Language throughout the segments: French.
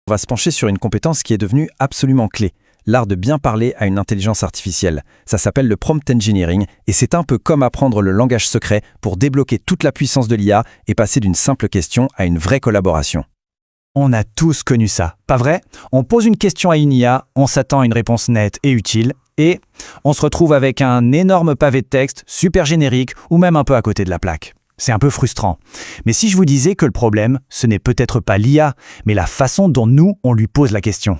On va se pencher sur une compétence qui est devenue absolument clé, l'art de bien parler à une intelligence artificielle. Ça s'appelle le prompt engineering et c'est un peu comme apprendre le langage secret pour débloquer toute la puissance de l'IA et passer d'une simple question à une vraie collaboration. On a tous connu ça, pas vrai? On pose une question à une IA, on s'attend à une réponse nette et utile, et on se retrouve avec un énorme pavé de texte, super générique ou même un peu à côté de la plaque. C'est un peu frustrant. Mais si je vous disais que le problème, ce n'est peut-être pas l'IA, mais la façon dont nous, on lui pose la question.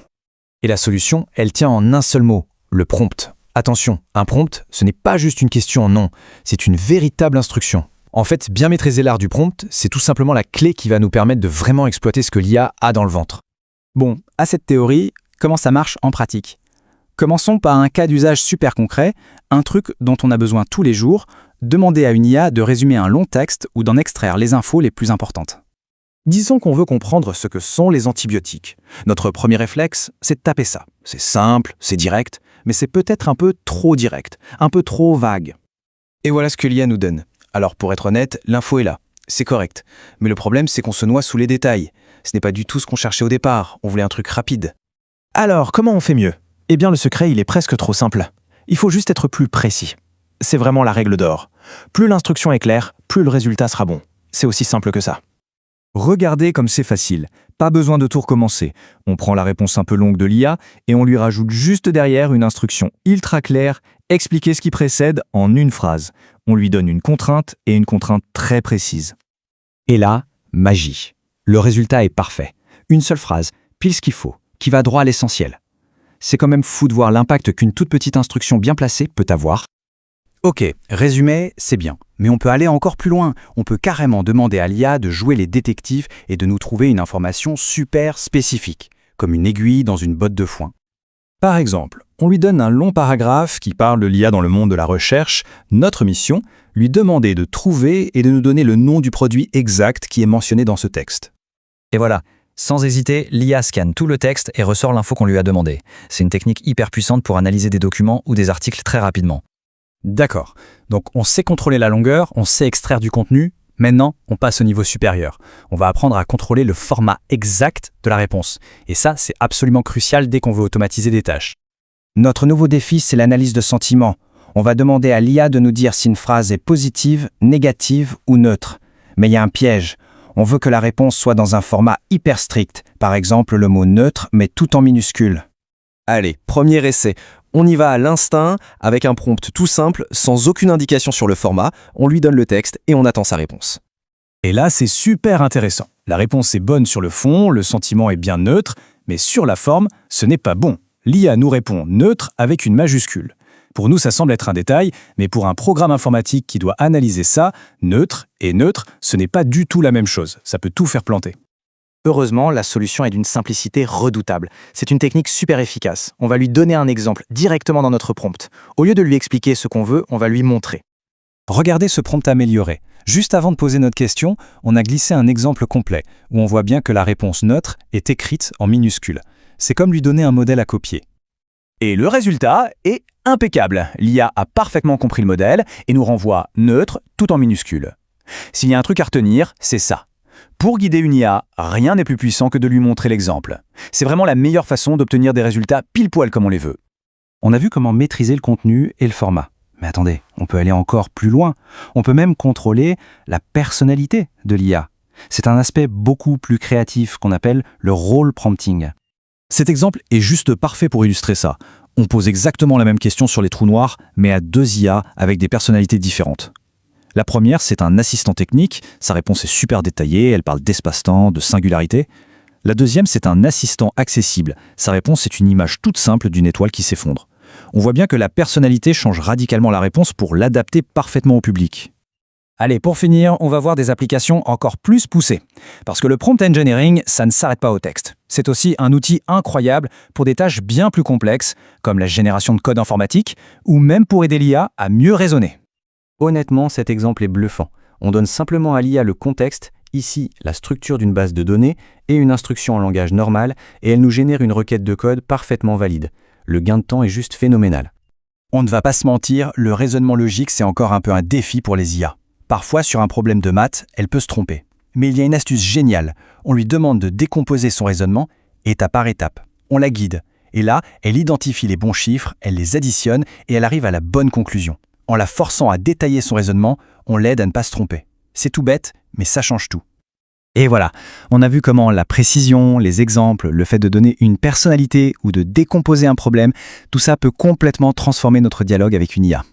Et la solution, elle tient en un seul mot, le prompt. Attention, un prompt, ce n'est pas juste une question en non, c'est une véritable instruction. En fait, bien maîtriser l'art du prompt, c'est tout simplement la clé qui va nous permettre de vraiment exploiter ce que l'IA a dans le ventre. Bon, à cette théorie, comment ça marche en pratique? Commençons par un cas d'usage super concret, un truc dont on a besoin tous les jours, demander à une IA de résumer un long texte ou d'en extraire les infos les plus importantes. Disons qu'on veut comprendre ce que sont les antibiotiques. Notre premier réflexe, c'est de taper ça. C'est simple, c'est direct, mais c'est peut-être un peu trop direct, un peu trop vague. Et voilà ce que l'IA nous donne. Alors pour être honnête, l'info est là, c'est correct. Mais le problème, c'est qu'on se noie sous les détails. Ce n'est pas du tout ce qu'on cherchait au départ, on voulait un truc rapide. Alors, comment on fait mieux? Eh bien, le secret, il est presque trop simple. Il faut juste être plus précis. C'est vraiment la règle d'or. Plus l'instruction est claire, plus le résultat sera bon. C'est aussi simple que ça. Regardez comme c'est facile. Pas besoin de tout recommencer. On prend la réponse un peu longue de l'IA et on lui rajoute juste derrière une instruction ultra claire, expliquer ce qui précède en une phrase. On lui donne une contrainte et une contrainte très précise. Et là, magie. Le résultat est parfait. Une seule phrase, pile ce qu'il faut, qui va droit à l'essentiel. C'est quand même fou de voir l'impact qu'une toute petite instruction bien placée peut avoir. Ok, résumé, c'est bien. Mais on peut aller encore plus loin. On peut carrément demander à l'IA de jouer les détectives et de nous trouver une information super spécifique, comme une aiguille dans une botte de foin. Par exemple, on lui donne un long paragraphe qui parle de l'IA dans le monde de la recherche. Notre mission, lui demander de trouver et de nous donner le nom du produit exact qui est mentionné dans ce texte. Et voilà, sans hésiter, l'IA scanne tout le texte et ressort l'info qu'on lui a demandé. C'est une technique hyper puissante pour analyser des documents ou des articles très rapidement. D'accord. Donc on sait contrôler la longueur, on sait extraire du contenu. Maintenant, on passe au niveau supérieur. On va apprendre à contrôler le format exact de la réponse. Et ça, c'est absolument crucial dès qu'on veut automatiser des tâches. Notre nouveau défi, c'est l'analyse de sentiments. On va demander à l'IA de nous dire si une phrase est positive, négative ou neutre. Mais il y a un piège. On veut que la réponse soit dans un format hyper strict. Par exemple, le mot neutre, mais tout en minuscules. Allez, premier essai. On y va à l'instinct, avec un prompt tout simple, sans aucune indication sur le format. On lui donne le texte et on attend sa réponse. Et là, c'est super intéressant. La réponse est bonne sur le fond, le sentiment est bien neutre, mais sur la forme, ce n'est pas bon. L'IA nous répond neutre avec une majuscule. Pour nous, ça semble être un détail, mais pour un programme informatique qui doit analyser ça, neutre et neutre, ce n'est pas du tout la même chose. Ça peut tout faire planter. Heureusement, la solution est d'une simplicité redoutable. C'est une technique super efficace. On va lui donner un exemple directement dans notre prompt. Au lieu de lui expliquer ce qu'on veut, on va lui montrer. Regardez ce prompt amélioré. Juste avant de poser notre question, on a glissé un exemple complet, où on voit bien que la réponse neutre est écrite en minuscules. C'est comme lui donner un modèle à copier. Et le résultat est impeccable. L'IA a parfaitement compris le modèle et nous renvoie neutre tout en minuscules. S'il y a un truc à retenir, c'est ça. Pour guider une IA, rien n'est plus puissant que de lui montrer l'exemple. C'est vraiment la meilleure façon d'obtenir des résultats pile poil comme on les veut. On a vu comment maîtriser le contenu et le format. Mais attendez, on peut aller encore plus loin. On peut même contrôler la personnalité de l'IA. C'est un aspect beaucoup plus créatif qu'on appelle le role prompting. Cet exemple est juste parfait pour illustrer ça. On pose exactement la même question sur les trous noirs, mais à deux IA avec des personnalités différentes. La première, c'est un assistant technique. Sa réponse est super détaillée, elle parle d'espace-temps, de singularité. La deuxième, c'est un assistant accessible. Sa réponse est une image toute simple d'une étoile qui s'effondre. On voit bien que la personnalité change radicalement la réponse pour l'adapter parfaitement au public. Allez, pour finir, on va voir des applications encore plus poussées. Parce que le prompt engineering, ça ne s'arrête pas au texte. C'est aussi un outil incroyable pour des tâches bien plus complexes, comme la génération de code informatique, ou même pour aider l'IA à mieux raisonner. Honnêtement, cet exemple est bluffant. On donne simplement à l'IA le contexte, ici la structure d'une base de données et une instruction en langage normal, et elle nous génère une requête de code parfaitement valide. Le gain de temps est juste phénoménal. On ne va pas se mentir, le raisonnement logique, c'est encore un peu un défi pour les IA. Parfois, sur un problème de maths, elle peut se tromper. Mais il y a une astuce géniale. On lui demande de décomposer son raisonnement étape par étape. On la guide. Et là, elle identifie les bons chiffres, elle les additionne et elle arrive à la bonne conclusion. En la forçant à détailler son raisonnement, on l'aide à ne pas se tromper. C'est tout bête, mais ça change tout. Et voilà, on a vu comment la précision, les exemples, le fait de donner une personnalité ou de décomposer un problème, tout ça peut complètement transformer notre dialogue avec une IA.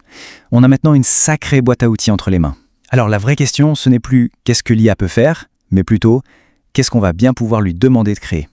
On a maintenant une sacrée boîte à outils entre les mains. Alors la vraie question, ce n'est plus qu'est-ce que l'IA peut faire, mais plutôt qu'est-ce qu'on va bien pouvoir lui demander de créer.